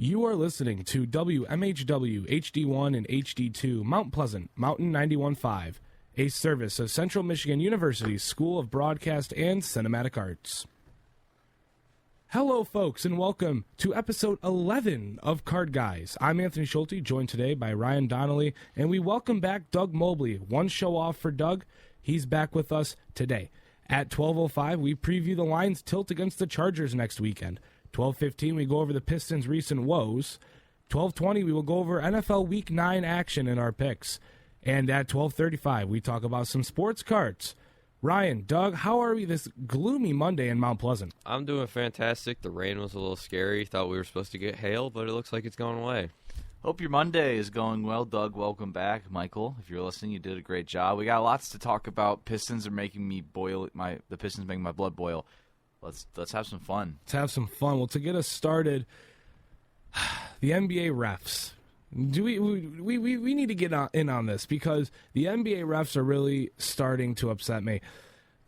You are listening to WMHW HD1 and HD2 Mount Pleasant, Mountain 91.5, a service of Central Michigan University's School of Broadcast and Cinematic Arts. Hello, folks, and welcome to episode 11 of Card Guys. I'm Anthony Schulte, joined today by Ryan Donnelly, and we welcome back Doug Mobley. One show off for Doug. He's back with us today. At 12:05, we preview the Lions' tilt against the Chargers next weekend. 12:15, we go over the Pistons' recent woes. 12:20, we will go over NFL Week 9 action in our picks. And at 12:35, we talk about some sports cards. Ryan, Doug, how are we this gloomy Monday in Mount Pleasant? I'm doing fantastic. The rain was a little scary. Thought we were supposed to get hail, but it looks like it's going away. Hope your Monday is going well, Doug. Welcome back, Michael. If you're listening, you did a great job. We got lots to talk about. Pistons are making me boil. The Pistons making my blood boil. Let's have some fun. Let's have some fun. Well, to get us started, the NBA refs. We need to get in on this because the NBA refs are really starting to upset me.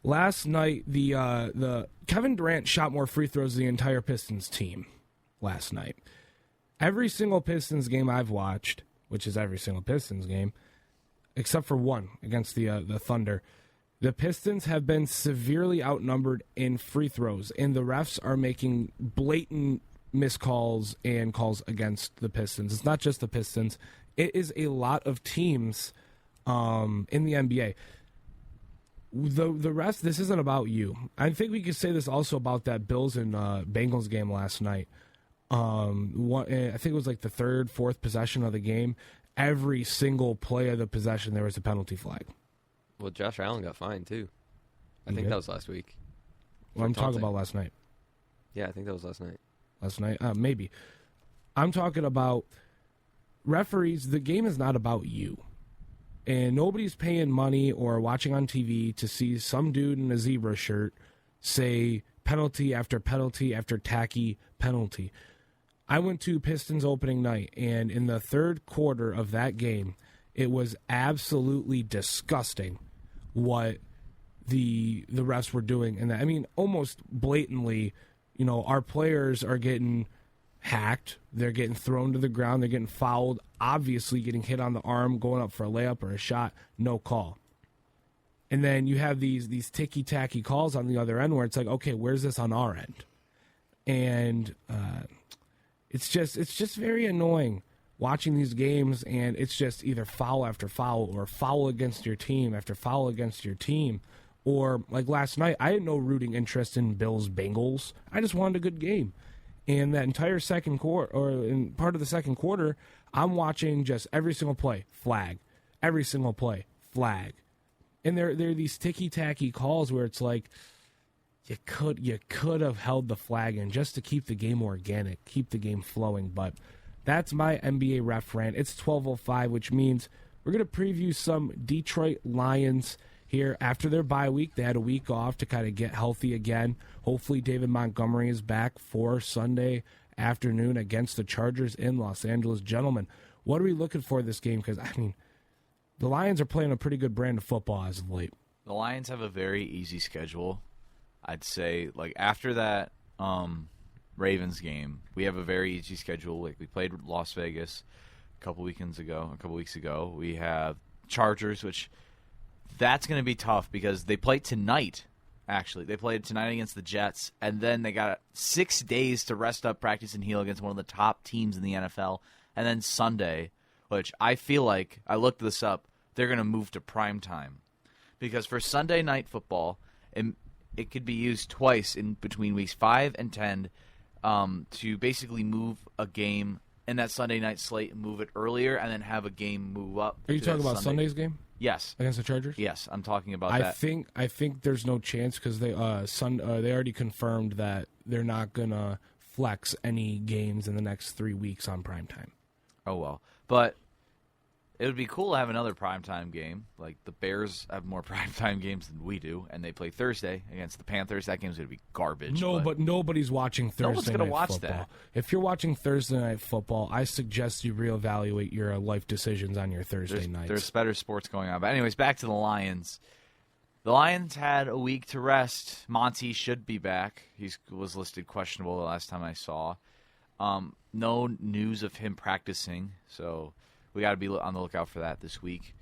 Last night, the Kevin Durant shot more free throws than the entire Pistons team last night. Every single Pistons game I've watched, which is every single Pistons game, except for one against the Thunder, the Pistons have been severely outnumbered in free throws, and the refs are making blatant miscalls and calls against the Pistons. It's not just the Pistons. It is a lot of teams in the NBA. The rest, this isn't about you. I think we could say this also about that Bills and Bengals game last night. I think it was like the third, fourth possession of the game. Every single play of the possession, there was a penalty flag. Well, Josh Allen got fined, too. I think that was last week. Well, I'm talking about last night. Yeah, I think that was last night. Last night? Maybe. I'm talking about referees. The game is not about you. And nobody's paying money or watching on TV to see some dude in a zebra shirt say penalty after penalty after tacky penalty. I went to Pistons opening night, and in the third quarter of that game, it was absolutely disgusting what the refs were doing. And I mean, almost blatantly, our players are getting hacked. They're getting thrown to the ground. They're getting fouled, obviously getting hit on the arm, going up for a layup or a shot, no call. And then you have these ticky-tacky calls on the other end where it's like, okay, where's this on our end? And it's just very annoying watching these games, and it's just either foul after foul or foul against your team after foul against your team. Or like last night, I had no rooting interest in Bills Bengals. I just wanted a good game. And that entire second quarter, or in part of the second quarter, I'm watching just every single play, flag. Every single play, flag. And there are these ticky-tacky calls where it's like, you could have held the flag in just to keep the game organic, keep the game flowing. But that's my NBA ref rant. It's 12:05, which means we're going to preview some Detroit Lions here after their bye week. They had a week off to kind of get healthy again. Hopefully David Montgomery is back for Sunday afternoon against the Chargers in Los Angeles. Gentlemen, what are we looking for this game? Because, I mean, the Lions are playing a pretty good brand of football as of late. The Lions have a very easy schedule. I'd say, like, after that Ravens game, we have a very easy schedule. Like, we played Las Vegas a couple weeks ago. We have Chargers, which that's going to be tough because they play tonight, actually. They played tonight against the Jets, and then they got 6 days to rest up, practice, and heal against one of the top teams in the NFL. And then Sunday, which I feel like, I looked this up, they're going to move to prime time. Because for Sunday night football, it could be used twice in between weeks 5 and 10 to basically move a game in that Sunday night slate and move it earlier and then have a game move up. Are you talking about Sunday's game? Yes. Against the Chargers? Yes, I'm talking about that. I think there's no chance because they already confirmed that they're not going to flex any games in the next 3 weeks on primetime. Oh, well. But it would be cool to have another primetime game. Like, the Bears have more primetime games than we do, and they play Thursday against the Panthers. That game's going to be garbage. No, but nobody's watching Thursday night football. No one's going to watch that. If you're watching Thursday night football, I suggest you reevaluate your life decisions on your Thursday nights. There's better sports going on. But anyways, back to the Lions. The Lions had a week to rest. Monty should be back. He was listed questionable the last time I saw. No news of him practicing, so we got to be on the lookout for that this week.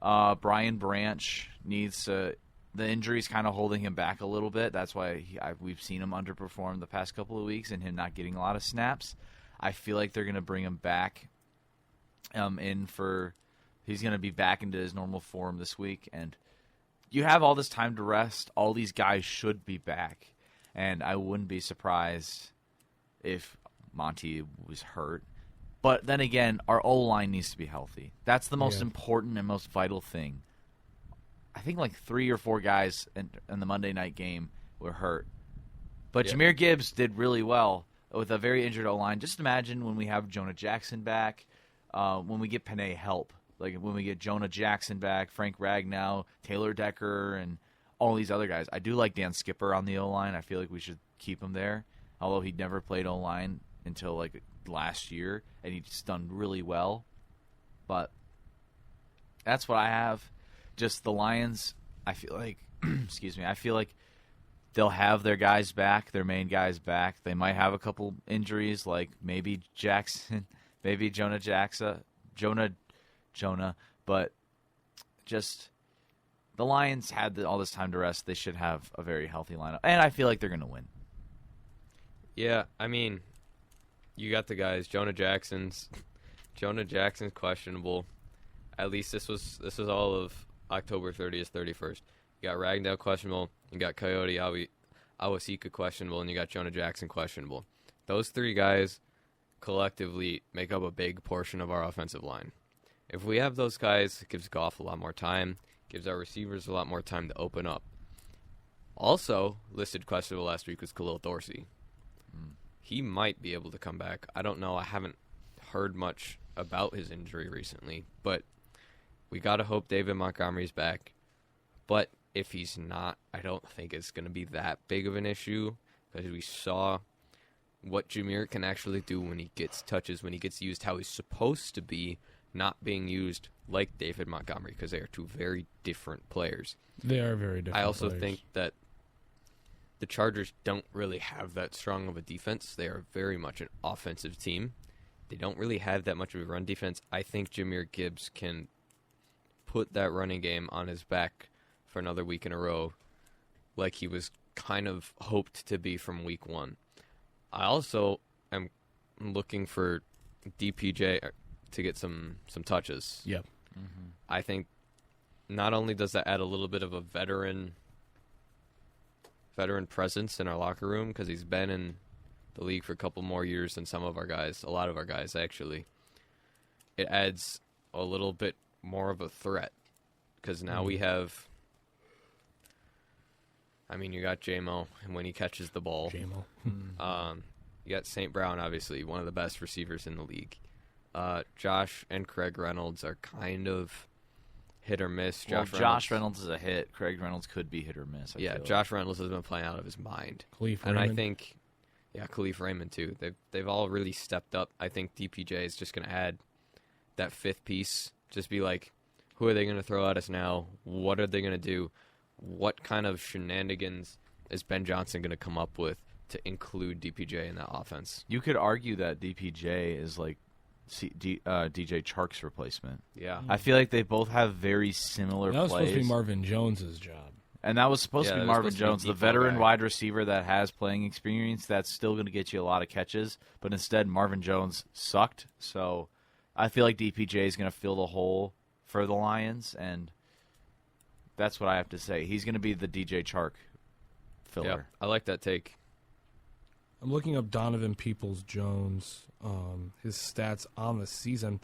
Brian Branch needs to. The injury's kind of holding him back a little bit. That's why we've seen him underperform the past couple of weeks and him not getting a lot of snaps. I feel like they're going to bring him back he's going to be back into his normal form this week. And you have all this time to rest. All these guys should be back. And I wouldn't be surprised if Monty was hurt. But then again, our O-line needs to be healthy. That's the most important and most vital thing. I think like 3 or 4 guys in the Monday night game were hurt. But Jahmyr Gibbs did really well with a very injured O-line. Just imagine when we have Jonah Jackson back, when we get Penei help. Like when we get Jonah Jackson back, Frank Ragnow, Taylor Decker, and all these other guys. I do like Dan Skipper on the O-line. I feel like we should keep him there. Although he never played O-line until like last year, and he's done really well. But that's what I have. Just the Lions, I feel like, I feel like they'll have their guys back, their main guys back. They might have a couple injuries, like maybe Jackson, maybe Jonah, but just the Lions had all this time to rest. They should have a very healthy lineup, and I feel like they're going to win. Yeah, I mean, you got the guys. Jonah Jackson's questionable. At least this was all of October 30th, 31st. You got Ragnow questionable. You got Coyote Awasika questionable, and you got Jonah Jackson questionable. Those 3 guys collectively make up a big portion of our offensive line. If we have those guys, it gives Goff a lot more time, gives our receivers a lot more time to open up. Also listed questionable last week was Khalil Dorsey. He might be able to come back. I don't know. I haven't heard much about his injury recently, but we got to hope David Montgomery's back. But if he's not, I don't think it's going to be that big of an issue because we saw what Jahmyr can actually do when he gets touches, when he gets used how he's supposed to be, not being used like David Montgomery because they are 2 very different players. They are very different I also players. think that the Chargers don't really have that strong of a defense. They are very much an offensive team. They don't really have that much of a run defense. I think Jahmyr Gibbs can put that running game on his back for another week in a row like he was kind of hoped to be from week 1. I also am looking for DPJ to get some touches. Yep. Mm-hmm. I think not only does that add a little bit of a veteran presence in our locker room because he's been in the league for a couple more years than some of our guys, a lot of our guys actually. It adds a little bit more of a threat because now we have, I mean, you got J-Mo and when he catches the ball. J-Mo. You got St. Brown, obviously, one of the best receivers in the league. Josh and Craig Reynolds are kind of hit or miss. Josh Reynolds is a hit. Craig Reynolds could be hit or miss. I feel Josh Reynolds has been playing out of his mind. Khalif and Raymond. I think, Khalif Raymond too. They've all really stepped up. I think DPJ is just going to add that 5th piece. Just be like, who are they going to throw at us now? What are they going to do? What kind of shenanigans is Ben Johnson going to come up with to include DPJ in that offense? You could argue that DPJ is like DJ Chark's replacement. Yeah. I feel like they both have very similar That was plays. supposed to be Marvin Jones' job. And that was supposed to be Marvin Jones, the veteran guy. wide receiver that has playing experience. That's still going to get you a lot of catches. But instead, Marvin Jones sucked. So I feel like DPJ is going to fill the hole for the Lions. And that's what I have to say. He's going to be the DJ Chark filler. Yeah, I like that take. I'm looking up Donovan Peoples-Jones, his stats on the season.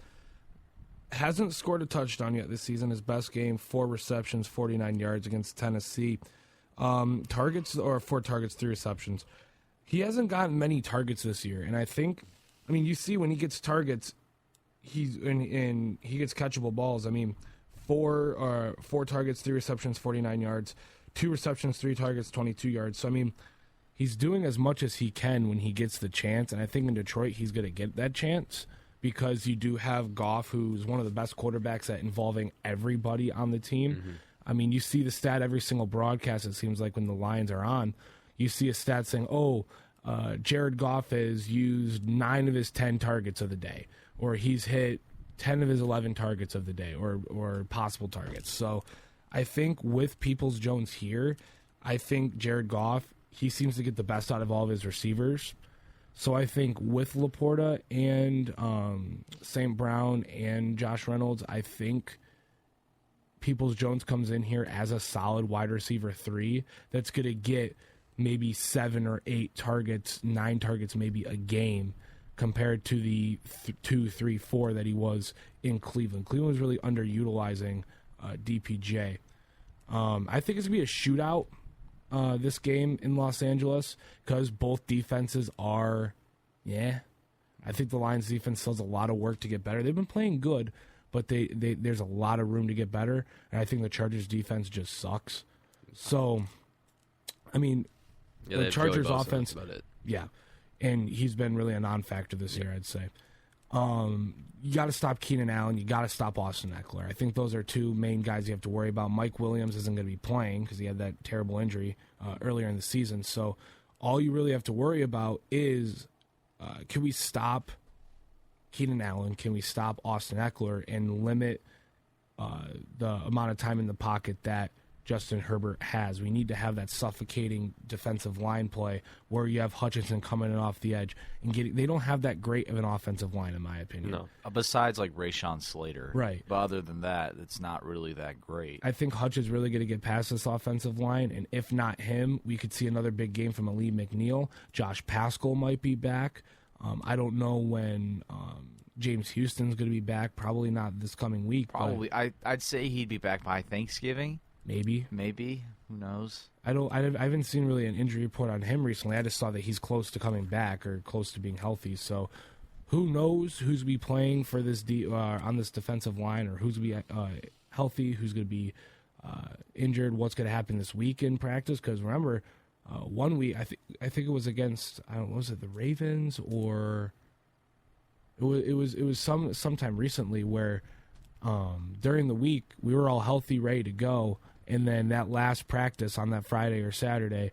Hasn't scored a touchdown yet this season. His best game, 4 receptions, 49 yards against Tennessee. 4 targets, 3 receptions. He hasn't gotten many targets this year, and I think, you see when he gets targets, he gets catchable balls. 4 targets, 3 receptions, 49 yards. 2 receptions, 3 targets, 22 yards. So he's doing as much as he can when he gets the chance, and I think in Detroit he's going to get that chance because you do have Goff, who's one of the best quarterbacks at involving everybody on the team. Mm-hmm. You see the stat every single broadcast, it seems like, when the Lions are on. You see a stat saying, Jared Goff has used 9 of his 10 targets of the day, or he's hit 10 of his 11 targets of the day, or possible targets. So I think with Peoples-Jones here, I think Jared Goff, he seems to get the best out of all of his receivers. So I think with Laporta and St. Brown and Josh Reynolds, I think Peoples-Jones comes in here as a solid wide receiver 3 that's going to get maybe 7 or 8 targets, 9 targets maybe a game compared to the 2, 3, 4 that he was in Cleveland. Cleveland was really underutilizing DPJ. I think it's going to be a shootout this game in Los Angeles because both defenses are, I think the Lions defense still has a lot of work to get better. They've been playing good, but there's a lot of room to get better, and I think the Chargers defense just sucks. So, I mean, the Chargers offense, and he's been really a non-factor this year, I'd say. You got to stop Keenan Allen. You got to stop Austin Eckler. I think those are 2 main guys you have to worry about. Mike Williams isn't going to be playing because he had that terrible injury earlier in the season. So all you really have to worry about is can we stop Keenan Allen? Can we stop Austin Eckler and limit the amount of time in the pocket that Justin Herbert has? We need to have that suffocating defensive line play where you have Hutchinson coming in off the edge and they don't have that great of an offensive line, in my opinion. No. Besides like Rashawn Slater. Right. But other than that, it's not really that great. I think Hutch is really going to get past this offensive line, and if not him, we could see another big game from Ali McNeil. Josh Pascal might be back. I don't know when James Houston's going to be back. Probably not this coming week. Probably. I'd say he'd be back by Thanksgiving. Maybe. Who knows? I haven't seen really an injury report on him recently. I just saw that he's close to coming back or close to being healthy. So, who knows who's be playing for this on this defensive line, or who's be healthy, who's going to be injured, what's going to happen this week in practice? Because remember, 1 week I think it was against was it the Ravens or it was sometime recently where during the week we were all healthy, ready to go. And then that last practice on that Friday or Saturday,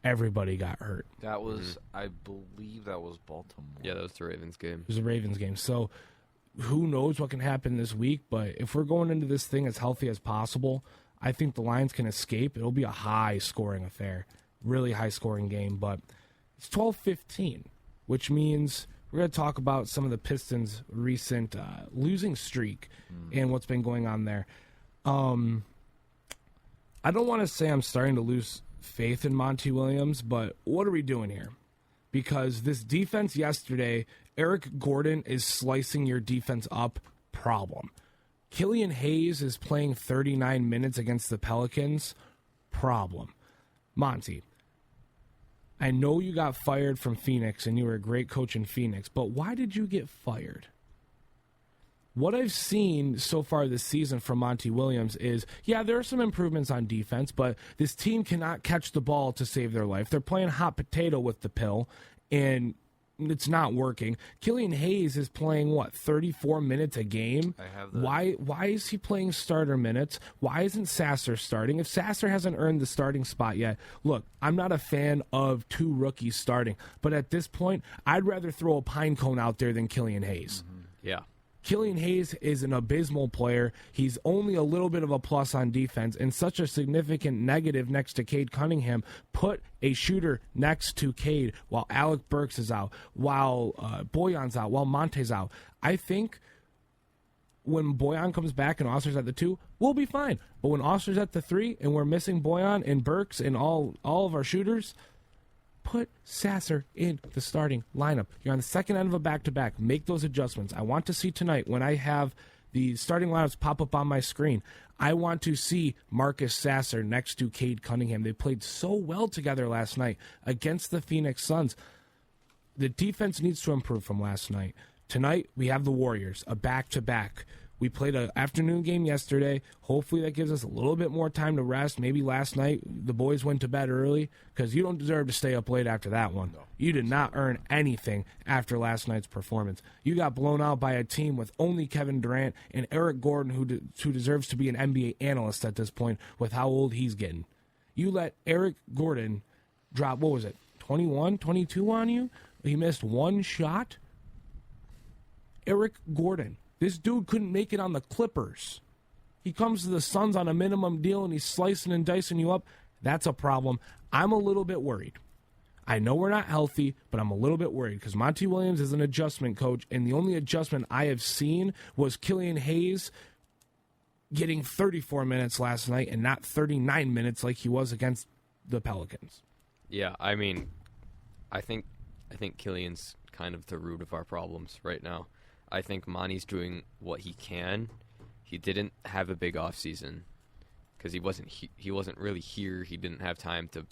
everybody got hurt. That was, I believe that was Baltimore. Yeah, that was the Ravens game. It was a Ravens game. So who knows what can happen this week. But if we're going into this thing as healthy as possible, I think the Lions can escape. It'll be a high-scoring affair, really high-scoring game. But it's 12-15, which means we're going to talk about some of the Pistons' recent losing streak and what's been going on there. I don't want to say I'm starting to lose faith in Monty Williams, but what are we doing here? Because this defense yesterday, Eric Gordon is slicing your defense up, problem. Killian Hayes is playing 39 minutes against the Pelicans, problem. Monty, I know you got fired from Phoenix and you were a great coach in Phoenix, but why did you get fired? What I've seen so far this season from Monty Williams is, there are some improvements on defense, but this team cannot catch the ball to save their life. They're playing hot potato with the pill, and it's not working. Killian Hayes is playing, 34 minutes a game? I have that. Why is he playing starter minutes? Why isn't Sasser starting? If Sasser hasn't earned the starting spot yet, look, I'm not a fan of 2 rookies starting, but at this point, I'd rather throw a pine cone out there than Killian Hayes. Yeah. Killian Hayes is an abysmal player. He's only a little bit of a plus on defense and such a significant negative next to Cade Cunningham. Put a shooter next to Cade while Alec Burks is out, while Boyan's out, while Monte's out. I think when Boyan comes back and Oster's at the 2, we'll be fine. But when Oster's at the 3 and we're missing Boyan and Burks and all of our shooters, put Sasser in the starting lineup. You're on the second end of a back-to-back. Make those adjustments. I want to see tonight when I have the starting lineups pop up on my screen, I want to see Marcus Sasser next to Cade Cunningham. They played so well together last night against the Phoenix Suns. The defense needs to improve from last night. Tonight, we have the Warriors, a back-to-back. We played an afternoon game yesterday. Hopefully that gives us a little bit more time to rest. Maybe last night the boys went to bed early because you don't deserve to stay up late after that one. No. You did not earn anything after last night's performance. You got blown out by a team with only Kevin Durant and Eric Gordon, who deserves to be an NBA analyst at this point with how old he's getting. You let Eric Gordon drop, 20 21, 22 on you. He missed one shot. Eric Gordon. This dude couldn't make it on the Clippers. He comes to the Suns on a minimum deal and he's slicing and dicing you up. That's a problem. I'm a little bit worried. I know we're not healthy, but I'm a little bit worried because Monty Williams is an adjustment coach, and the only adjustment I have seen was Killian Hayes getting 34 minutes last night and not 39 minutes like he was against the Pelicans. Yeah, I mean, I think Killian's kind of the root of our problems right now. I think Monty's doing what he can. He didn't have a big offseason because he wasn't really here. He didn't have time to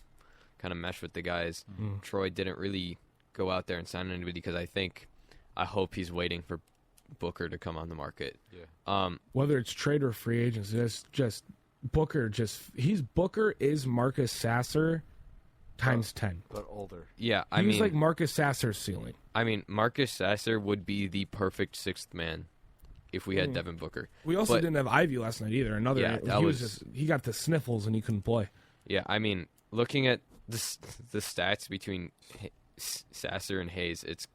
kind of mesh with the guys. Troy didn't really go out there and sign anybody because I hope he's waiting for Booker to come on the market. Yeah. Whether it's trade or free agency, that's just Booker. Booker is Marcus Sasser times 10, but older. Yeah, he's like Marcus Sasser's ceiling. I mean, Marcus Sasser would be the perfect sixth man if we had Devin Booker. We also didn't have Ivy last night either. He got the sniffles and he couldn't play. Yeah, I mean, looking at the stats between Sasser and Hayes, it's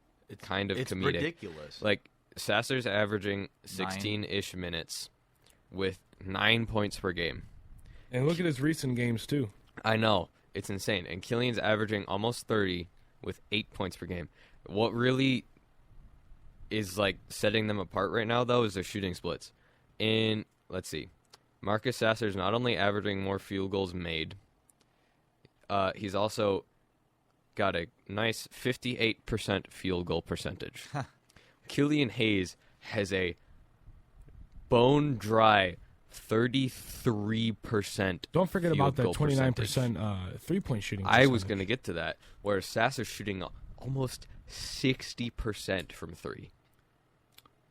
kind of comedic. It's ridiculous. Like, Sasser's averaging 16-ish minutes with 9 points per game. And look at his recent games, too. I know. It's insane. And Killian's averaging almost 30 with 8 points per game. What really is, like, setting them apart right now, though, is their shooting splits. Let's see. Marcus Sasser's not only averaging more field goals made, he's also got a nice 58% field goal percentage. Killian Hayes has a bone-dry 33%. Don't forget about that 29% percentage. Three-point shooting I was going to get to that, where Sasser's shooting almost 60% from three.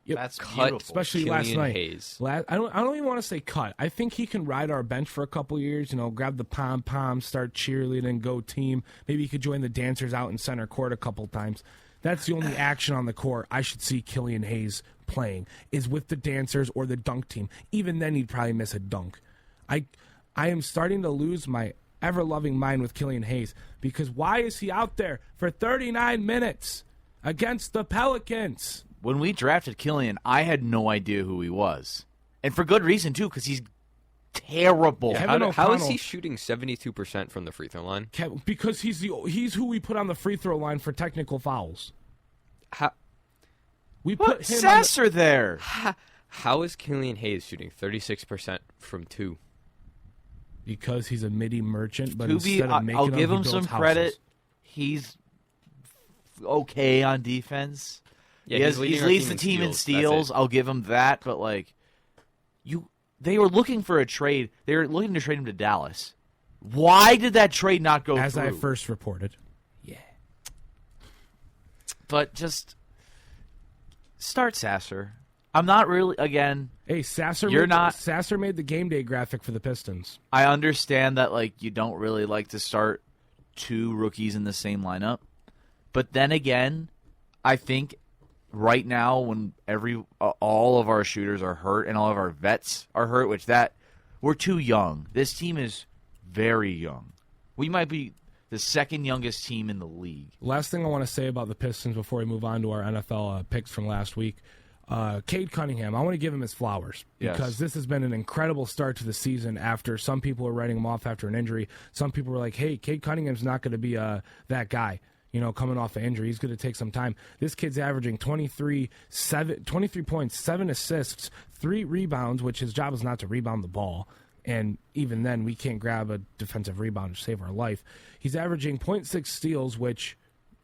Yep. That's cut, beautiful. Especially Killian last night. Hayes. I don't even want to say cut. I think he can ride our bench for a couple years. Grab the pom-pom, start cheerleading, go team. Maybe he could join the dancers out in center court a couple times. That's the only action on the court I should see Killian Hayes playing is with the dancers or the dunk team. Even then, he'd probably miss a dunk. I am starting to lose my ever-loving mind with Killian Hayes because why is he out there for 39 minutes against the Pelicans? When we drafted Killian, I had no idea who he was. And for good reason, too, because he's terrible. Yeah, how is he shooting 72% from the free throw line? Because he's who we put on the free throw line for technical fouls. We put him Sasser there. How is Killian Hayes shooting 36% from two? Because he's a midi merchant, but I'll give him some credit. He's okay on defense. Yeah, he leads the team in steals. I'll give him that, but they were looking for a trade. They were looking to trade him to Dallas. Why did that trade not go As through? I first reported. Yeah. But just start Sasser. I'm not really, again. Hey, Sasser made the game day graphic for the Pistons. I understand that you don't really like to start two rookies in the same lineup. But then again, I think right now, when all of our shooters are hurt and all of our vets are hurt, we're too young. This team is very young. We might be the second youngest team in the league. Last thing I want to say about the Pistons before we move on to our NFL picks from last week. Cade Cunningham, I want to give him his flowers because this has been an incredible start to the season after some people are writing him off after an injury. Some people were like, hey, Cade Cunningham's not going to be that guy. Coming off an injury. He's going to take some time. This kid's averaging 23 points, 7 assists, 3 rebounds, which his job is not to rebound the ball. And even then, we can't grab a defensive rebound to save our life. He's averaging 0.6 steals, which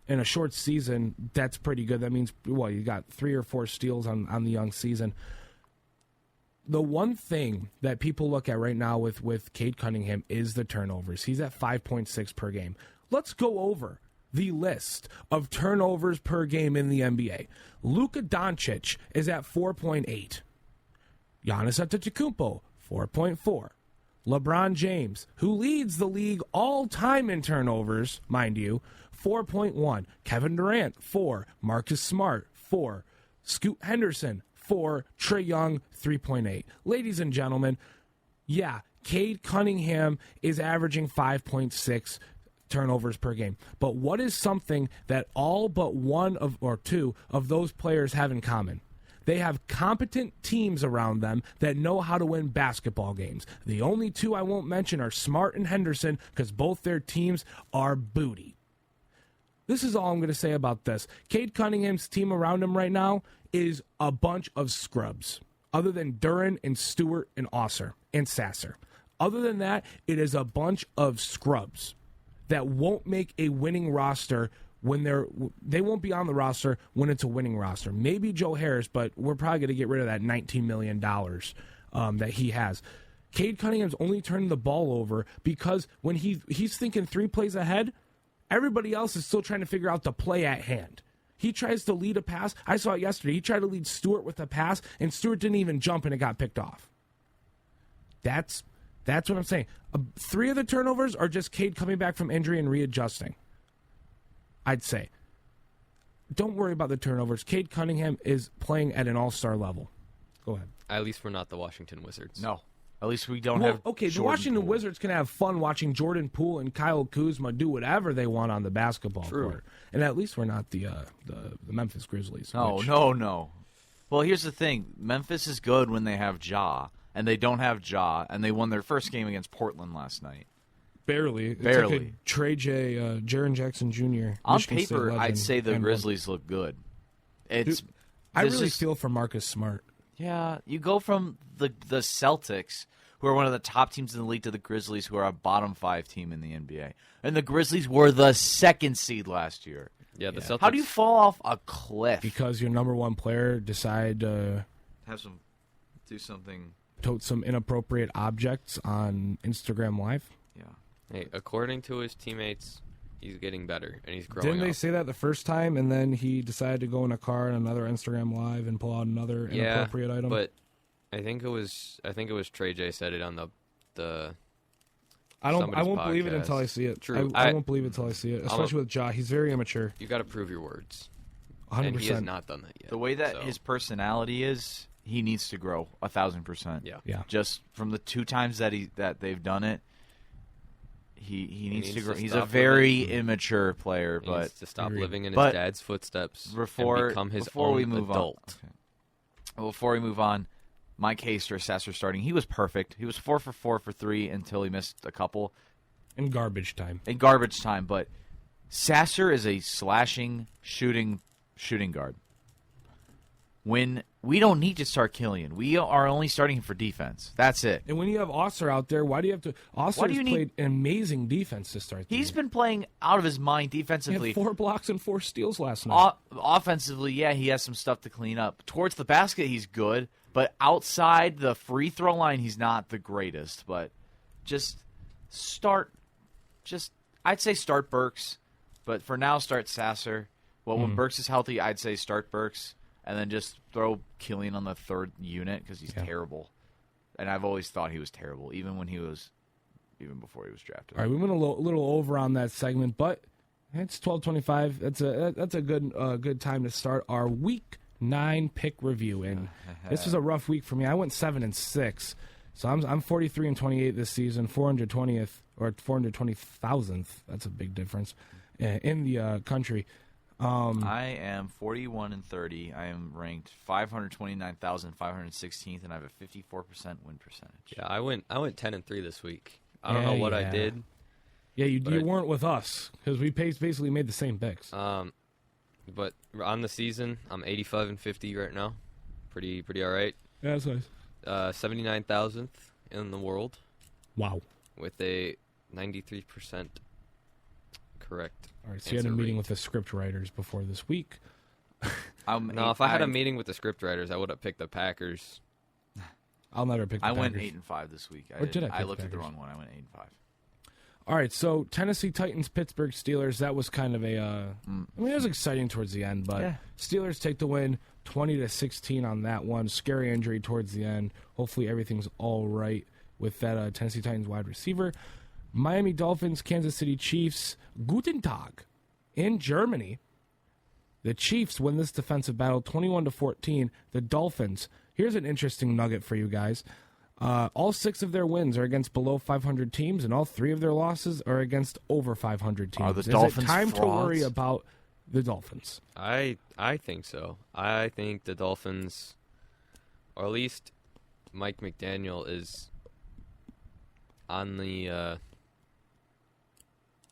in a short season, that's pretty good. That means, you got 3 or 4 steals on the young season. The one thing that people look at right now with Cade Cunningham is the turnovers. He's at 5.6 per game. Let's go over the list of turnovers per game in the NBA. Luka Doncic is at 4.8. Giannis Antetokounmpo, 4.4. LeBron James, who leads the league all time in turnovers, mind you, 4.1. Kevin Durant, 4. Marcus Smart, 4. Scoot Henderson, 4. Trae Young, 3.8. Ladies and gentlemen, Cade Cunningham is averaging 5.6 turnovers per game. But what is something that all but one of or two of those players have in common? They have competent teams around them that know how to win basketball games. The only two I won't mention are Smart and Henderson because both their teams are booty. This is all I'm going to say about this. Cade Cunningham's team around him right now is a bunch of scrubs, other than Duran and Stewart and Osser and Sasser. Other than that, it is a bunch of scrubs that won't make a winning roster when they won't be on the roster when it's a winning roster. Maybe Joe Harris, but we're probably going to get rid of that $19 million that he has. Cade Cunningham's only turning the ball over because when he's thinking 3 plays ahead, everybody else is still trying to figure out the play at hand. He tries to lead a pass. I saw it yesterday. He tried to lead Stewart with a pass, and Stewart didn't even jump, and it got picked off. That's what I'm saying. 3 of the turnovers are just Cade coming back from injury and readjusting. I'd say. Don't worry about the turnovers. Cade Cunningham is playing at an all-star level. Go ahead. At least we're not the Washington Wizards. No. At least we don't have okay, the Jordan Washington Poole. Wizards can have fun watching Jordan Poole and Kyle Kuzma do whatever they want on the basketball court. And at least we're not the Memphis Grizzlies. No. Well, here's the thing. Memphis is good when they have Ja, and they don't have Ja, and they won their first game against Portland last night. Barely. It's Barely. like a Trey J, Jaren Jackson Jr. On Michigan State paper, legend, I'd say the and Grizzlies look good. It's I this really is- feel for Marcus Smart. Yeah, you go from the Celtics, who are one of the top teams in the league, to the Grizzlies, who are a bottom 5 team in the NBA. And the Grizzlies were the 2nd seed last year. Yeah, the Celtics. How do you fall off a cliff? Because your number one player decide to do something. tote some inappropriate objects on Instagram Live. Yeah. Hey, according to his teammates, he's getting better and he's growing Didn't they up. say that the first time, and then he decided to go in a car and another Instagram Live and pull out another inappropriate item? But I think it was Trey J said it on the I won't somebody's believe it podcast. until I see it. True. I won't believe it until I see it, especially with Ja. He's very immature. You got to prove your words. 100%. And he has not done that yet. The way that so. his personality is, he needs to grow 1,000%. Yeah. Just from the 2 times that they've done it, he needs to grow. He's a stop very living. immature player, He but needs to stop Agreed. living in his But dad's footsteps before and become his before own we move adult. on, okay. Before we move on, Mike Haster, Sasser starting. He was perfect. He was 4 for 4 for 3 until he missed a couple In garbage time. in garbage time. But Sasser is a slashing, shooting guard. When we don't need to start Killian, we are only starting him for defense. That's it. And when you have Osser out there, why do you have to? Osser has you played an amazing defense to start the He's year. been playing out of his mind He defensively. had 4 blocks and 4 steals last night. Offensively, yeah, he has some stuff to clean up. Towards the basket, he's good, but outside the free throw line, he's not the greatest. But I'd say start Burks, but for now, start Sasser. Well, when Burks is healthy, I'd say start Burks, and then just throw Killian on the 3rd unit because he's terrible. And I've always thought he was terrible, even before he was drafted. All right, we went a little over on that segment, but it's 12:25. That's a good time to start our Week 9 pick review. And this was a rough week for me. I went 7-6, so I'm 43-28 this season, 420th or 420,000th. That's a big difference in the country. I am 41-30. I am ranked 529,516th, and I have a 54% win percentage. Yeah, I went 10-3 this week. I don't know what I did. Yeah, you weren't with us because we basically made the same picks. But on the season, I'm 85-50 right now. Pretty all right. Yeah, that's nice. 79,000th in the world Wow. with a 93% correct. All right, so you had a answer meeting rate. with the script writers before this week. No, if I had a meeting with the script writers, I would have picked the Packers. I'll never pick the I went Packers. 8-5 this week. Or did I pick I looked the at the Packers? wrong one. I went 8-5. All right, so Tennessee Titans, Pittsburgh Steelers. That was kind of a. I mean, it was exciting towards the end, but Yeah. Steelers take the win, 20-16 on that one. Scary injury towards the end. Hopefully, everything's all right with that Tennessee Titans wide receiver. Miami Dolphins, Kansas City Chiefs. Guten Tag in Germany. The Chiefs win this defensive battle, 21-14. The Dolphins. Here's an interesting nugget for you guys. All 6 of their wins are against below 500 teams, and all 3 of their losses are against over 500 teams. Are the Is Dolphins it time to frauds? worry about the Dolphins? I think so. I think the Dolphins, or at least Mike McDaniel, is on the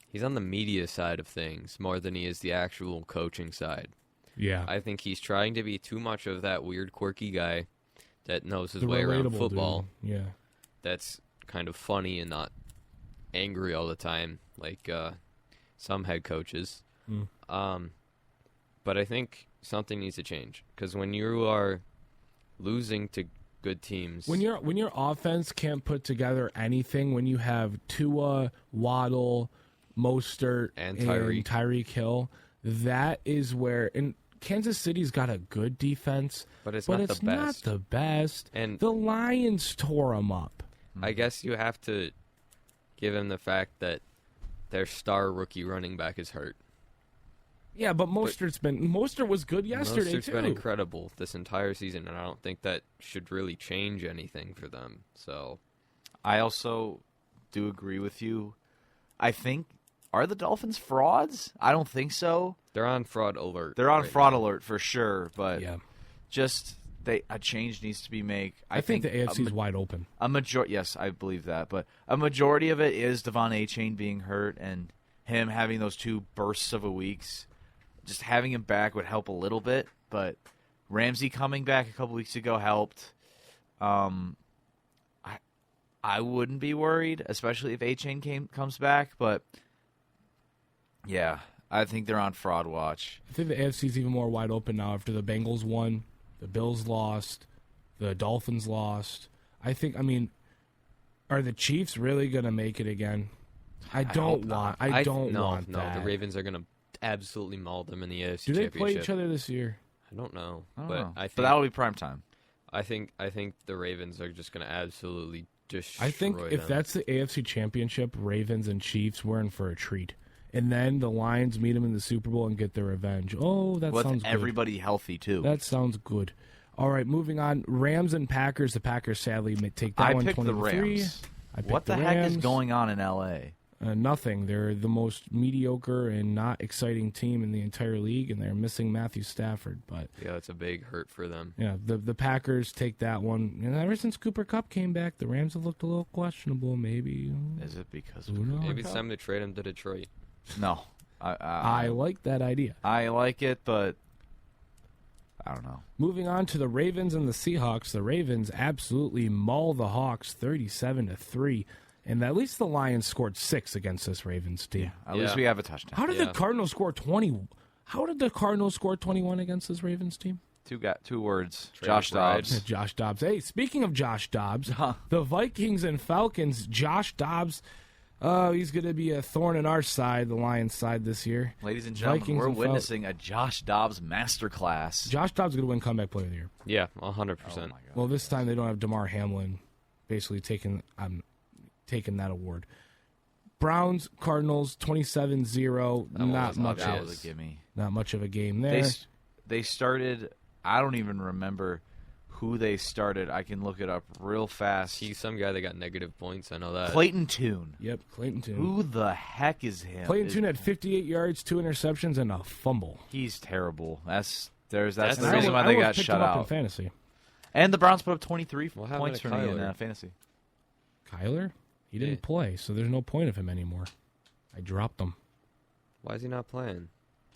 he's on the media side of things more than he is the actual coaching side. Yeah. I think he's trying to be too much of that weird, quirky guy that knows his The way around relatable football. dude. Yeah. That's kind of funny and not angry all the time, like some head coaches. But I think something needs to change, because when you are losing to good teams, When your offense can't put together anything, when you have Tua, Waddle, Mostert, And and Tyreek. Tyreek Hill, that is where. And Kansas City's got a good defense, but it's but not it's the best. not the best. And The Lions tore them up. I guess you have to give him the fact that their star rookie running back is hurt. Yeah, but Mostert was good yesterday Mostert's too. been incredible this entire season, and I don't think that should really change anything for them. So I also do agree with you. I think, are the Dolphins frauds? I don't think so. they're on fraud alert. They're on right fraud now. alert for sure, but Yeah, just a change needs to be made. I think the AFC is wide open. Yes, I believe that, but a majority of it is Devon Achane being hurt and him having those 2 bursts of a weeks. Just having him back would help a little bit, but Ramsey coming back a couple weeks ago helped. I wouldn't be worried, especially if Achane comes back, but yeah, I think they're on fraud watch. I think the AFC is even more wide open now after the Bengals won, the Bills lost, the Dolphins lost. I mean, are the Chiefs really going to make it again? I don't want No, that. the Ravens are going to absolutely maul them in the AFC Do they Championship. play each other this year? I don't know, I don't but know. I think But that'll be prime time. I think the Ravens are just going to absolutely destroy I think if them. that's the AFC Championship, Ravens and Chiefs, we're in for a treat. And then the Lions meet them in the Super Bowl and get their revenge. Oh, that With sounds good. everybody healthy, too. That sounds good. All right, moving on. Rams and Packers. The Packers sadly may take that I one picked the 23. Rams. I picked What the the heck is Rams. going on in L.A.? Nothing. They're the most mediocre and not exciting team in the entire league, and they're missing Matthew Stafford. But Yeah, it's a big hurt for them. yeah, the Packers take that one. And ever since Cooper Kupp came back, the Rams have looked a little questionable. Maybe. Is it because Who of knows? Maybe it's time to trade him to Detroit. No. I like that idea. I like it, but I don't know. Moving on to the Ravens and the Seahawks. The Ravens absolutely maul the Hawks 37-3. And at least the Lions scored 6 against this Ravens team. At least we have a touchdown. How did the Cardinals score 20? How did the Cardinals score 21 against this Ravens team? Two words. Trade Josh McBride. Dobbs. Josh Dobbs. Hey, speaking of Josh Dobbs, the Vikings and Falcons, Josh Dobbs, he's going to be a thorn in our side, the Lions side this year. Ladies and gentlemen, Vikings we're and witnessing a Josh Dobbs masterclass. Josh Dobbs is going to win Comeback Player of the Year. Yeah, 100%. Oh my God. Well, this time they don't have DeMar Hamlin basically taking that award. Browns, Cardinals, 27-0. Not much. That was a gimme. Not much of a game there. They started. I don't even remember who they started. I can look it up real fast. He's some guy that got negative points. I know that. Clayton Tune. Yep, Clayton Tune. Who the heck is him? Clayton Tune had 58 yards, 2 interceptions, and a fumble. He's terrible. That's the That's reason why I they almost got picked shut him up in out. fantasy. And the Browns put up 23 What happened points to for me in Kyler? fantasy. Kyler? He didn't Yeah. play, so there's no point of him anymore. I dropped him. Why is he not playing?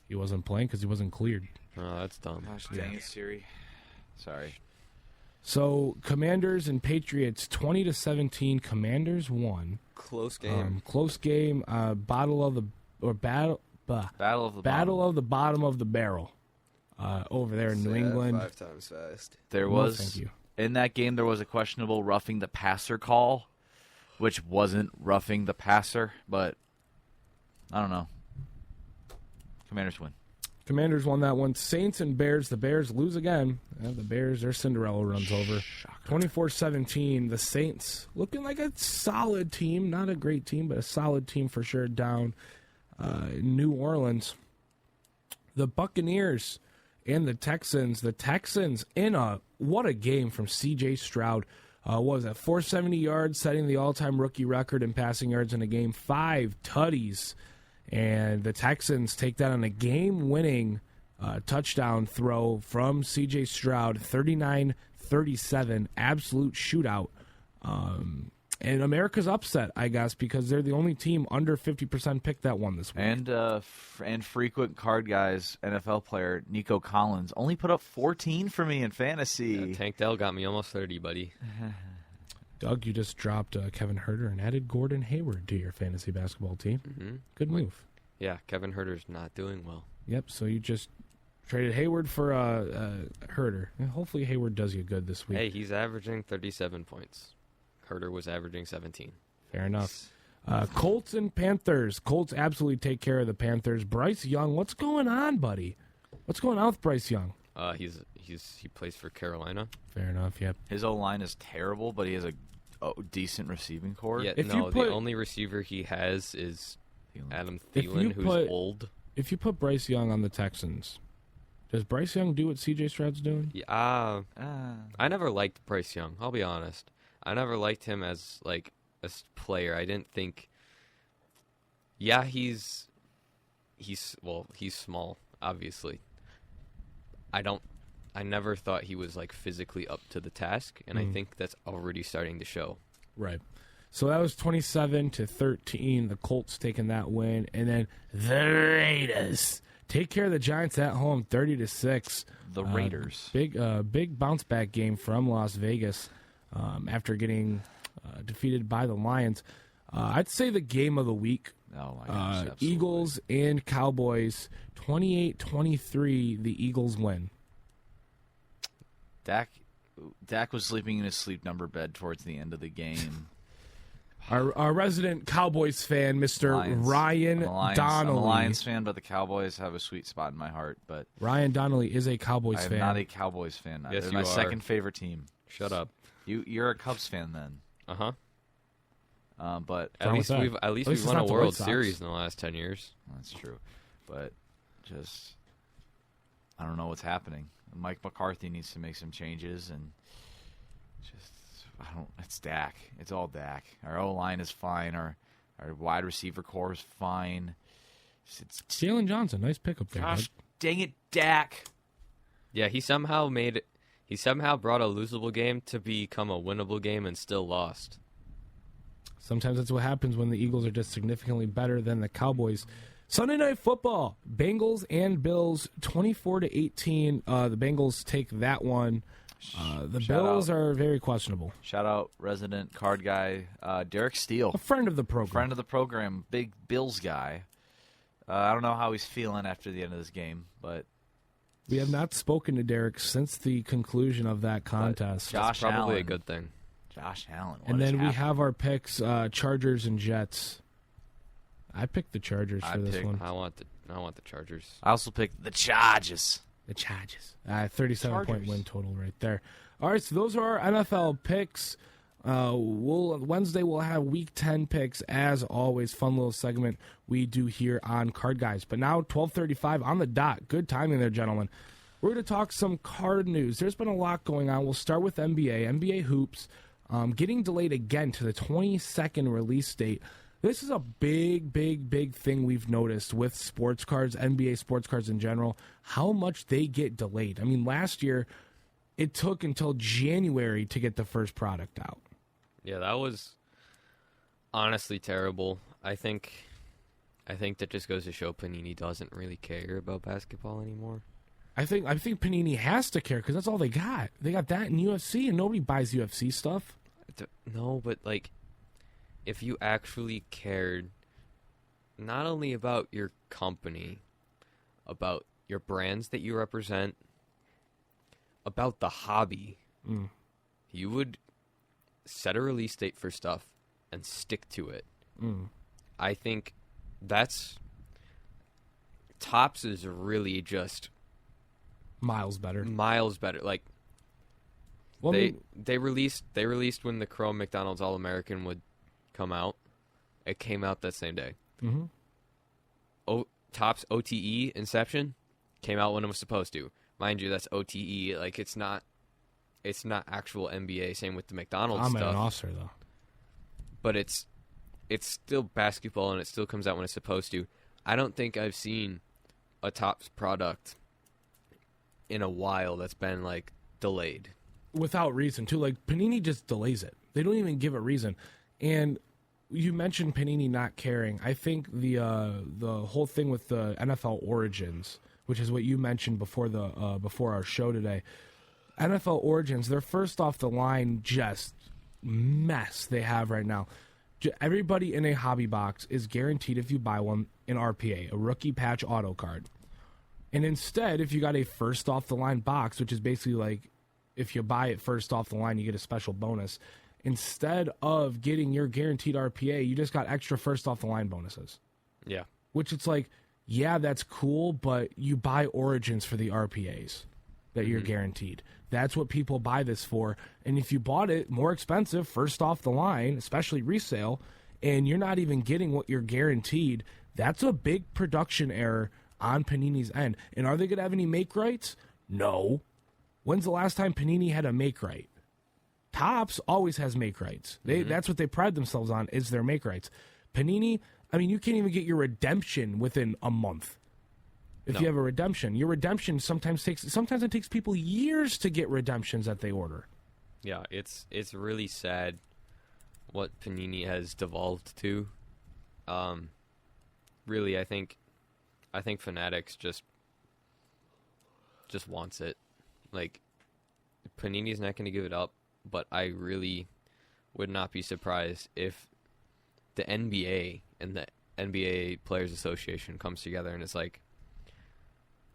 He wasn't playing because he wasn't cleared. Oh, that's dumb. Gosh dang it, Siri. Sorry. So Commanders and Patriots 20-17. Commanders won. Close game. Close game. Battle of the Battle of the bottom. of the bottom of the barrel. Over there in New England. 5 times fast. There No, was thank you. in that game there was a questionable roughing the passer call, which wasn't roughing the passer, but I don't know. Commanders win. Commanders won that one. Saints and Bears. The Bears lose again. The Bears, their Cinderella runs over. 24-17. The Saints looking like a solid team. Not a great team, but a solid team for sure down New Orleans. The Buccaneers and the Texans. The Texans in what a game from C.J. Stroud. What was that? 470 yards, setting the all-time rookie record in passing yards in a game. 5 tutties. And the Texans take that on a game-winning touchdown throw from C.J. Stroud, 39-37, absolute shootout. And America's upset, I guess, because they're the only team under 50% pick that won this week. And frequent card guys, NFL player Nico Collins only put up 14 for me in fantasy. Yeah, Tank Dell got me almost 30, buddy. Doug, you just dropped Kevin Herter and added Gordon Hayward to your fantasy basketball team. Mm-hmm. Good move. Yeah, Kevin Herter's not doing well. Yep, so you just traded Hayward for Herter. And hopefully Hayward does you good this week. Hey, he's averaging 37 points. Herter was averaging 17. Fair enough. Colts and Panthers. Colts absolutely take care of the Panthers. Bryce Young, what's going on, buddy? What's going on with Bryce Young? He plays for Carolina. Fair enough, yep. His O-line is terrible, but he has a decent receiving core. Yeah, the only receiver he has is Adam Thielen, who's old. If you put Bryce Young on the Texans, does Bryce Young do what C.J. Stroud's doing? Yeah, I never liked Bryce Young, I'll be honest. I never liked him as a player. I didn't think. Yeah, he's small, obviously. I never thought he was physically up to the task, and I think that's already starting to show. Right. So that was 27-13. The Colts taking that win, and then the Raiders take care of the Giants at home, 30-6. The Raiders. Big bounce back game from Las Vegas. After getting defeated by the Lions. I'd say the game of the week. Oh, my gosh, absolutely. Eagles and Cowboys, 28-23, the Eagles win. Dak was sleeping in his sleep number bed towards the end of the game. Our resident Cowboys fan, Mr. Ryan Donnelly. I'm a Lions fan, but the Cowboys have a sweet spot in my heart. But Ryan Donnelly is a Cowboys fan. I'm not a Cowboys fan. Yes, They're you my are. second favorite team. Shut up. You're a Cubs fan then. Uh-huh. But At least we've won a World Series in the last 10 years. That's true. But just I don't know what's happening. Mike McCarthy needs to make some changes, and it's Dak. It's all Dak. Our O-line is fine. Our wide receiver core is fine. Jalen Johnson, nice pickup there. Gosh, dang it, Dak. Yeah, he somehow brought a losable game to become a winnable game and still lost. Sometimes that's what happens when the Eagles are just significantly better than the Cowboys. Sunday Night Football, Bengals and Bills, 24-18. The Bengals take that one. The Bills are very questionable. Shout out resident card guy, Derek Steele. A friend of the program. Friend of the program, big Bills guy. I don't know how he's feeling after the end of this game, but we have not spoken to Derek since the conclusion of that contest. That's probably a good thing. Josh Allen. And then we have our picks, Chargers and Jets. I picked the Chargers for this one. I want the Chargers. I also picked the Chargers. The Chargers. 37-point win total right there. All right, so those are our NFL picks. Wednesday we'll have Week 10 picks, as always. Fun little segment we do here on Card Guys. But now 12:35 on the dot. Good timing there, gentlemen. We're going to talk some card news. There's been a lot going on. We'll start with NBA hoops. Getting delayed again to the 22nd release date. This is a big thing we've noticed with sports cards, NBA sports cards in general, how much they get delayed. I mean, last year, it took until January to get the first product out. Yeah, that was honestly terrible. I think that just goes to show Panini doesn't really care about basketball anymore. I think Panini has to care because that's all they got. They got that in UFC, and nobody buys UFC stuff. No, but if you actually cared not only about your company, about your brands that you represent, about the hobby, you would set a release date for stuff and stick to it. I think that's Topps is really just miles better. Well, they released when the Chrome McDonald's All-American would come out. It came out that same day. Topps OTE Inception came out when it was supposed to. Mind you, that's OTE. It's not it's not actual NBA. Same with the McDonald's I'm stuff. an Oscar though. But it's still basketball, and it still comes out when it's supposed to. I don't think I've seen a Topps product in a while that's been like delayed Without reason too. Like Panini just delays it. They don't even give a reason. And you mentioned Panini not caring. I think the whole thing with the NFL Origins, which is what you mentioned before before our show today. NFL Origins, they're first off the line just mess they have right now. Everybody in a hobby box is guaranteed, if you buy one, an RPA, a rookie patch auto card. And instead, if you got a first off the line box, which is basically like if you buy it first off the line, you get a special bonus. Instead of getting your guaranteed RPA, you just got extra first off the line bonuses. Yeah. Which it's like, yeah, that's cool, but you buy Origins for the RPAs that you're guaranteed. That's what people buy this for. And if you bought it more expensive, first off the line, especially resale, and you're not even getting what you're guaranteed, that's a big production error on Panini's end. And are they going to have any make rights? No. When's the last time Panini had a make right? Topps always has make rights. That's what they pride themselves on, is their make rights. Panini, I mean, you can't even get your redemption within a month. If you have a redemption, your redemption sometimes it takes people years to get redemptions that they order. Yeah, it's really sad what Panini has devolved to. Really, I think Fanatics just wants it. Like, Panini's not going to give it up, but I really would not be surprised if the NBA and the NBA Players Association comes together and it's like,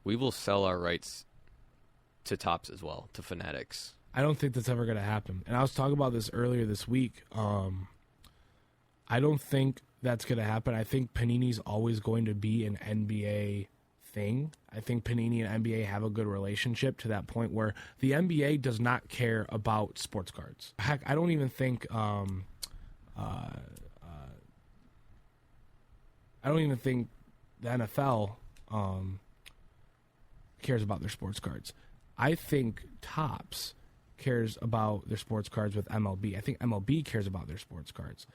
we will sell our rights to Topps as well, to Fanatics. I don't think that's ever going to happen. And I was talking about this earlier this week. I don't think that's going to happen. I think Panini's always going to be an NBA thing. I think Panini and NBA have a good relationship to that point where the NBA does not care about sports cards. Heck, I don't even think the NFL cares about their sports cards. I think Topps cares about their sports cards with MLB. I think MLB cares about their sports cards.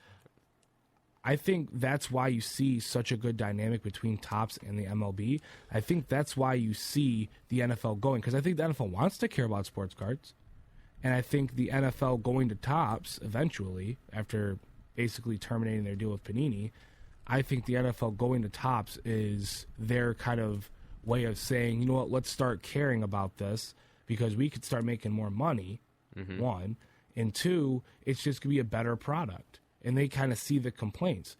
I think that's why you see such a good dynamic between Topps and the MLB. I think that's why you see the NFL going, because I think the NFL wants to care about sports cards. And I think the NFL going to Topps eventually, after basically terminating their deal with Panini, I think the NFL going to Topps is their kind of way of saying, you know what, let's start caring about this because we could start making more money, one. And two, it's just going to be a better product. And they kind of see the complaints.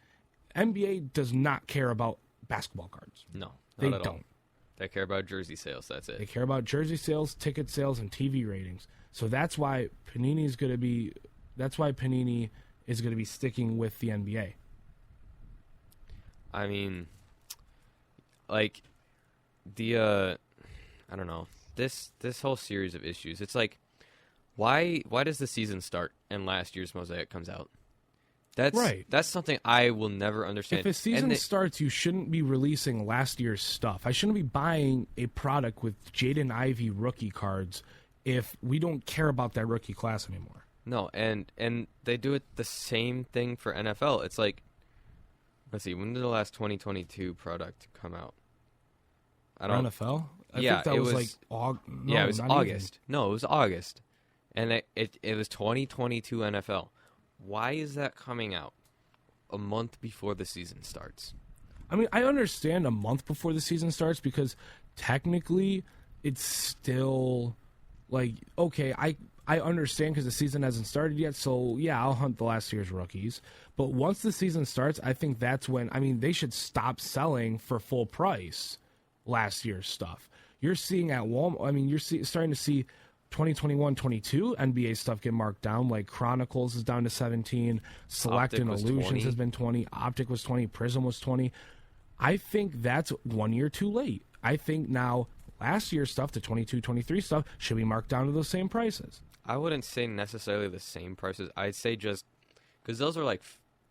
NBA does not care about basketball cards. No, they not at don't. all. They care about jersey sales, that's it. They care about jersey sales, ticket sales, and TV ratings. So that's why Panini is going to be sticking with the NBA. I mean, like, I don't know, this whole series of issues, it's like, why does the season start and last year's Mosaic comes out? That's right. That's something I will never understand. If a season starts, you shouldn't be releasing last year's stuff. I shouldn't be buying a product with Jaden Ivey rookie cards if we don't care about that rookie class anymore. No, and they do it the same thing for NFL. It's like, let's see, when did the last 2022 product come out? I don't know. NFL? I think that was like it was August. Even. No, it was August. And it was 2022 NFL. Why is that coming out a month before the season starts? I mean, I understand a month before the season starts because technically it's still like, okay, I understand because the season hasn't started yet, so yeah, I'll hunt the last year's rookies. But once the season starts, I think that's when, I mean, they should stop selling for full price last year's stuff. You're seeing at Walmart, I mean, you're starting to see 2021-22 NBA stuff get marked down, like Chronicles is down to 17, Select and Illusions 20. has been 20, Optic was 20, Prism was 20. I think that's 1 year too late. I think now last year's stuff, the 22-23 stuff, should be marked down to those same prices. I wouldn't say necessarily the same prices. I'd say just because those are like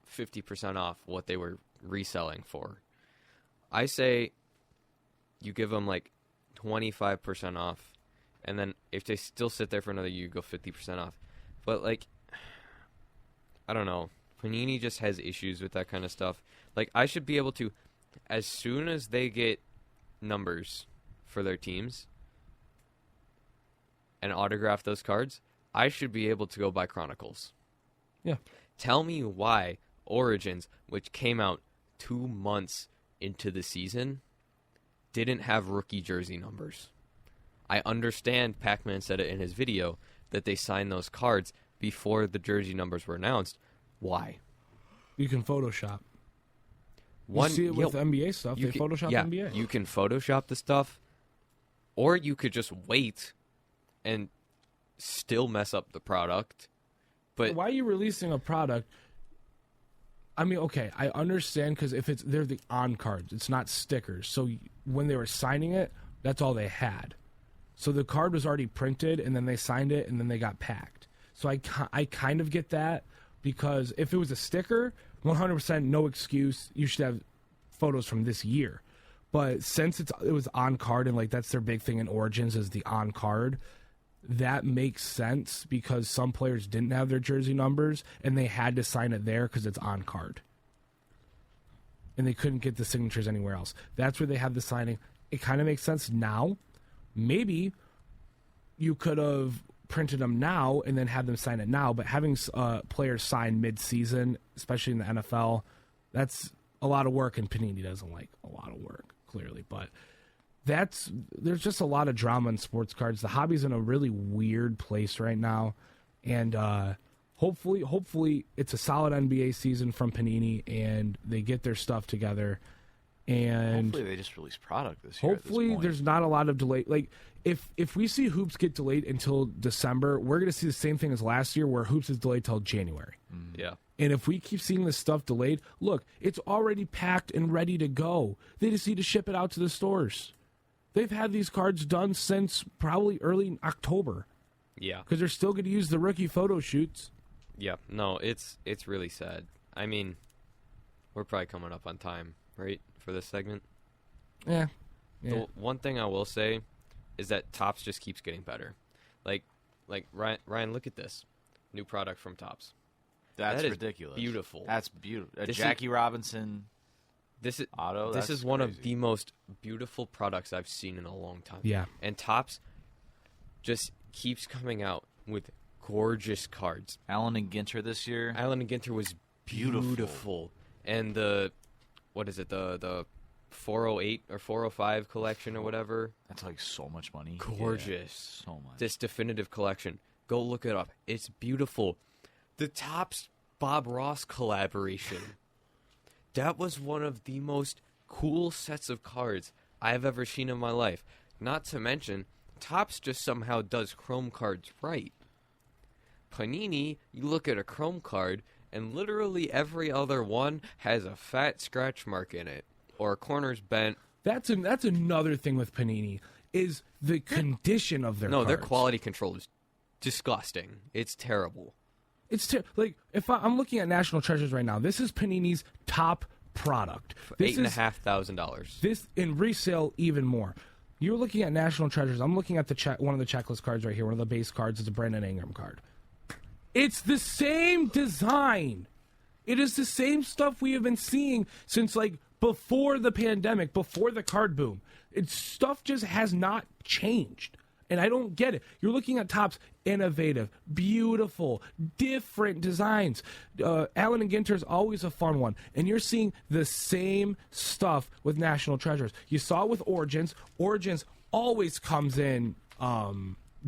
50% off what they were reselling for. I say you give them like 25% off and then if they still sit there for another year, you go 50% off. But like, I don't know. Panini just has issues with that kind of stuff. Like, I should be able to, as soon as they get numbers for their teams and autograph those cards, I should be able to go buy Chronicles. Yeah. Tell me why Origins, which came out 2 months into the season, didn't have rookie jersey numbers. I understand Pac-Man said it in his video that they signed those cards before the jersey numbers were announced. Why? You can Photoshop. You see it with NBA stuff. They Photoshop NBA. You can Photoshop the stuff, or you could just wait and still mess up the product. But why are you releasing a product? I mean, okay, I understand because if they're the on cards, it's not stickers. So when they were signing it, that's all they had. So the card was already printed, and then they signed it, and then they got packed. So I kind of get that, because if it was a sticker, 100% no excuse. You should have photos from this year. But since it was on card, and like that's their big thing in Origins is the on card, that makes sense because some players didn't have their jersey numbers and they had to sign it there because it's on card. And they couldn't get the signatures anywhere else. That's where they had the signing. It kind of makes sense now. Maybe you could have printed them now and then had them sign it now, but having players sign mid-season, especially in the NFL, that's a lot of work, and Panini doesn't like a lot of work, clearly. But there's just a lot of drama in sports cards. The hobby's in a really weird place right now, and hopefully it's a solid NBA season from Panini, and they get their stuff together. And hopefully they just release product this year. Hopefully there's not a lot of delay. Like if we see hoops get delayed until December, we're going to see the same thing as last year, where hoops is delayed till January. Yeah. And if we keep seeing this stuff delayed, look, it's already packed and ready to go. They just need to ship it out to the stores. They've had these cards done since probably early October. Yeah. Because they're still going to use the rookie photo shoots. Yeah. No, it's really sad. I mean, we're probably coming up on time, right, for this segment? Yeah. The one thing I will say is that Topps just keeps getting better. Like Ryan, look at this. New product from Topps. That's that is ridiculous. Beautiful. That's beautiful. Jackie Robinson auto. This is one of the most beautiful products I've seen in a long time. Yeah. And Topps just keeps coming out with gorgeous cards. Allen and Ginter this year. Allen and Ginter was beautiful. And the 408 or 405 collection or whatever. That's like so much money. Gorgeous. Yeah, so much. This definitive collection. Go look it up. It's beautiful. The Topps Bob Ross collaboration. That was one of the most cool sets of cards I've ever seen in my life. Not to mention, Topps just somehow does Chrome cards right. Panini, you look at a Chrome card, and literally every other one has a fat scratch mark in it, or a corner's bent. That's another thing with Panini, is the condition of their cards. Their quality control is disgusting. It's terrible. Like, if I'm looking at National Treasures right now, this is Panini's top product. $8,500. This in resale even more. You're looking at National Treasures. I'm looking at one of the checklist cards right here. One of the base cards is a Brandon Ingram card. It's the same design. It is the same stuff we have been seeing since like before the pandemic, before the card boom. Stuff just has not changed. And I don't get it. You're looking at Topps, innovative, beautiful, different designs. Allen and Ginter is always a fun one. And you're seeing the same stuff with National Treasures. You saw it with Origins. Origins always comes in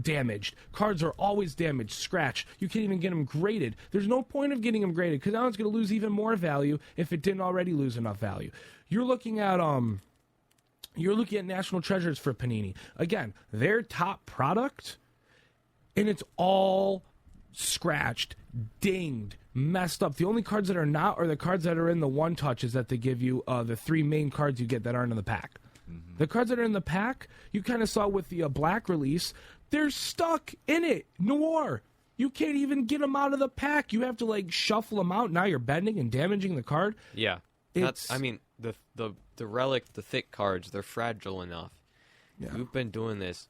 damaged. Cards are always damaged, scratched. You can't even get them graded. There's no point of getting them graded because now it's going to lose even more value if it didn't already lose enough value. You're looking at National Treasures for Panini. Again, their top product, and it's all scratched, dinged, messed up. The only cards that are not are the cards that are in the one touches that they give you, the three main cards you get that aren't in the pack. Mm-hmm. The cards that are in the pack, you kind of saw with the black release, they're stuck in it. Noir. You can't even get them out of the pack. You have to like shuffle them out. Now you're bending and damaging the card. Yeah. The relic, the thick cards, they're fragile enough. Yeah. We've been doing this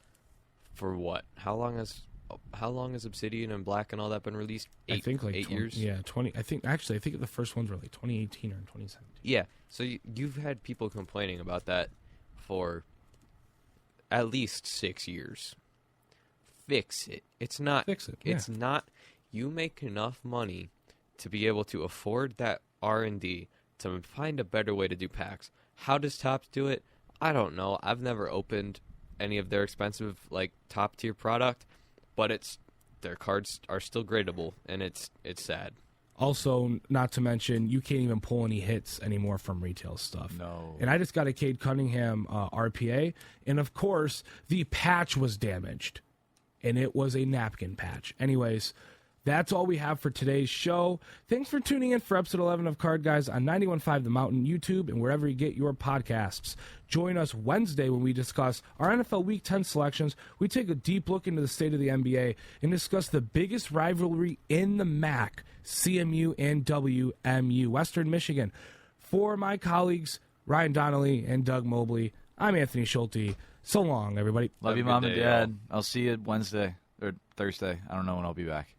For what? How long has Obsidian and Black and all that been released? I think like 8 20, years. Yeah, 20. I think the first ones were like 2018 or 2017. Yeah. So you've had people complaining about that for at least 6 years. Fix it. It's not. Fix it. It's not. You make enough money to be able to afford that R&D to find a better way to do packs. How does Topps do it? I don't know. I've never opened any of their expensive like top tier product, but their cards are still gradable, and it's sad. Also, not to mention, you can't even pull any hits anymore from retail stuff. No. And I just got a Cade Cunningham RPA, and of course, the patch was damaged, and it was a napkin patch. Anyways, that's all we have for today's show. Thanks for tuning in for episode 11 of Card Guys on 91.5 The Mountain, YouTube, and wherever you get your podcasts. Join us Wednesday when we discuss our NFL Week 10 selections. We take a deep look into the state of the NBA and discuss the biggest rivalry in the MAC, CMU and WMU, Western Michigan. For my colleagues, Ryan Donnelly and Doug Mobley, I'm Anthony Schulte. So long, everybody. Love you, Have a Mom good and day, Dad. y'all. I'll see you Wednesday or Thursday. I don't know when I'll be back.